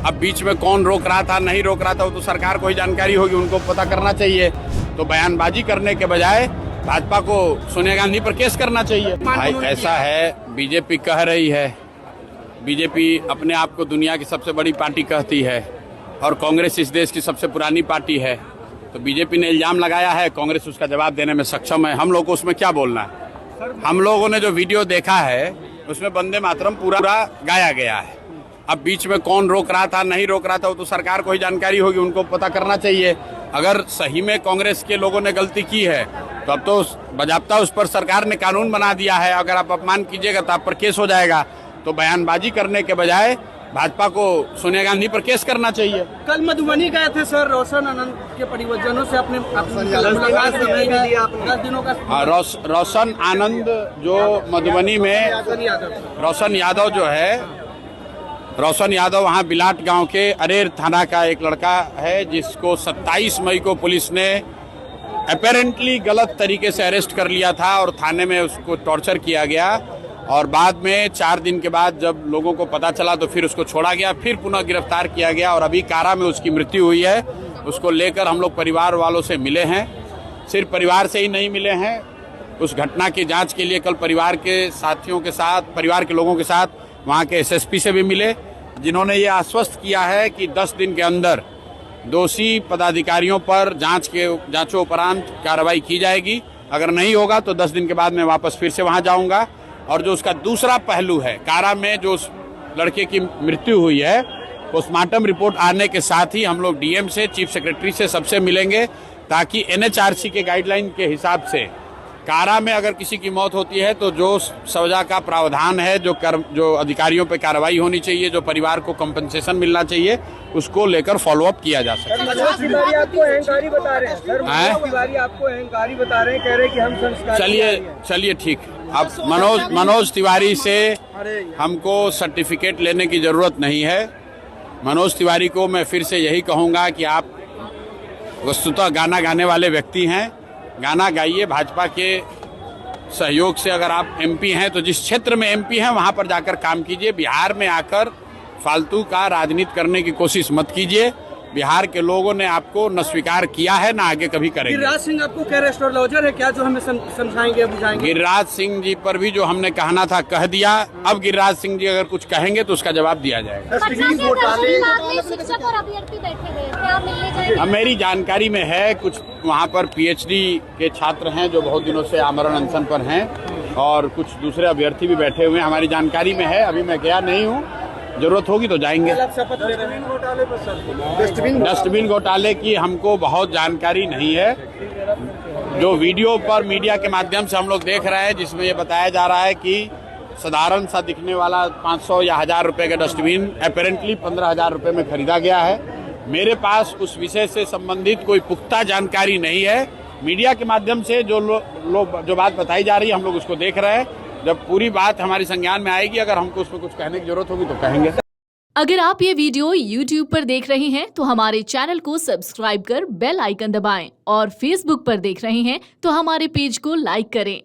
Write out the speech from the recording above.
अब बीच में कौन रोक रहा था नहीं रोक रहा था वो तो सरकार को ही जानकारी होगी, उनको पता करना चाहिए। तो बयानबाजी करने के बजाय भाजपा को सोनिया गांधी पर केस करना चाहिए। भाई ऐसा है, बीजेपी कह रही है, बीजेपी अपने आप को दुनिया की सबसे बड़ी पार्टी कहती है और कांग्रेस इस देश की सबसे पुरानी पार्टी है। तो बीजेपी ने इल्जाम लगाया है, कांग्रेस उसका जवाब देने में सक्षम है। हम लोग को उसमें क्या बोलना है? हम लोगों ने जो वीडियो देखा है उसमें वंदे मातरम पूरा गाया गया है। अब बीच में कौन रोक रहा था नहीं रोक रहा था वो तो सरकार को ही जानकारी होगी, उनको पता करना चाहिए। अगर सही में कांग्रेस के लोगों ने गलती की है तो अब तो बाज़ाब्ता उस पर सरकार ने कानून बना दिया है, अगर आप अपमान कीजिएगा तो आप पर केस हो जाएगा। तो बयानबाजी करने के बजाय भाजपा को सोनिया गांधी पर केस करना चाहिए। कल मधुबनी गए थे सर, रोशन आनंद के परिवारजनों से अपने 10 दिनों का। रोशन आनंद जो मधुबनी में, रोशन यादव जो है, रोशन यादव वहाँ बिलाट गांव के अरेर थाना का एक लड़का है जिसको 27 मई को पुलिस ने अपेरेंटली गलत तरीके से अरेस्ट कर लिया था और थाने में उसको टॉर्चर किया गया और बाद में 4 दिन के बाद जब लोगों को पता चला तो फिर उसको छोड़ा गया, फिर पुनः गिरफ्तार किया गया और अभी कारा में उसकी मृत्यु हुई है। उसको लेकर हम लोग परिवार वालों से मिले हैं, सिर्फ परिवार से ही नहीं मिले हैं, उस घटना की जांच के लिए कल परिवार के साथियों के साथ, परिवार के लोगों के साथ वहाँ के एसएसपी से भी मिले, जिन्होंने ये आश्वस्त किया है कि 10 दिन के अंदर दोषी पदाधिकारियों पर जांचोपरांत कार्रवाई की जाएगी। अगर नहीं होगा तो 10 दिन के बाद मैं वापस फिर से वहाँ जाऊँगा। और जो उसका दूसरा पहलू है, कारा में जो उस लड़के की मृत्यु हुई है, पोस्टमार्टम रिपोर्ट आने के साथ ही हम लोग डीएम से, चीफ सेक्रेटरी से, सबसे मिलेंगे ताकि एनएचआरसी के गाइडलाइन के हिसाब से कारा में अगर किसी की मौत होती है तो जो सजा का प्रावधान है, जो अधिकारियों पे कार्रवाई होनी चाहिए, जो परिवार को कंपनसेशन मिलना चाहिए, उसको लेकर फॉलोअप किया जा सकता है। मनोज तिवारी आपको अहंकारी बता रहे हैं सर, मनोज तिवारी आपको अहंकारी बता रहे हैं, कह रहे हैं कि हम संस्कार। चलिए ठीक, अब मनोज तिवारी से हमको सर्टिफिकेट लेने की जरूरत नहीं है। मनोज तिवारी को मैं फिर से यही कहूँगा कि आप वस्तुतः गाना गाने वाले व्यक्ति हैं, गाना गाइए। भाजपा के सहयोग से अगर आप एमपी हैं तो जिस क्षेत्र में एमपी हैं वहां पर जाकर काम कीजिए। बिहार में आकर फालतू का राजनीति करने की कोशिश मत कीजिए। बिहार के लोगों ने आपको न स्वीकार किया है न आगे कभी करेंगे। गिरिराज सिंह आपको क्या एस्ट्रोलॉजर है क्या, जो हमें समझाएंगे बुझाएंगे? गिरिराज सिंह जी पर भी जो हमने कहना था कह दिया। अब गिरिराज सिंह जी अगर कुछ कहेंगे तो उसका जवाब दिया जाएगा। अब मेरी जानकारी में है कुछ वहाँ पर पीएचडी के छात्र हैं जो बहुत दिनों से आमरण अनशन पर हैं और कुछ दूसरे अभ्यर्थी भी बैठे हुए हैं, हमारी जानकारी में है। अभी मैं गया नहीं हूँ, जरूरत होगी तो जाएंगे। डस्टबिन घोटाले की हमको बहुत जानकारी नहीं है। जो वीडियो पर मीडिया के माध्यम से हम लोग देख रहे हैं जिसमें ये बताया जा रहा है कि साधारण सा दिखने वाला 500 या 1000 रुपए का डस्टबिन अपेरेंटली 15,000 रुपए में खरीदा गया है। मेरे पास उस विषय से संबंधित कोई पुख्ता जानकारी नहीं है। मीडिया के माध्यम से जो बात बताई जा रही है हम लोग उसको देख रहे हैं। जब पूरी बात हमारी संज्ञान में आएगी, अगर हमको उसमें कुछ कहने की जरूरत होगी तो कहेंगे। अगर आप ये वीडियो YouTube पर देख रहे हैं तो हमारे चैनल को सब्सक्राइब कर बेल आइकन दबाएं और Facebook पर देख रहे हैं तो हमारे पेज को लाइक करें।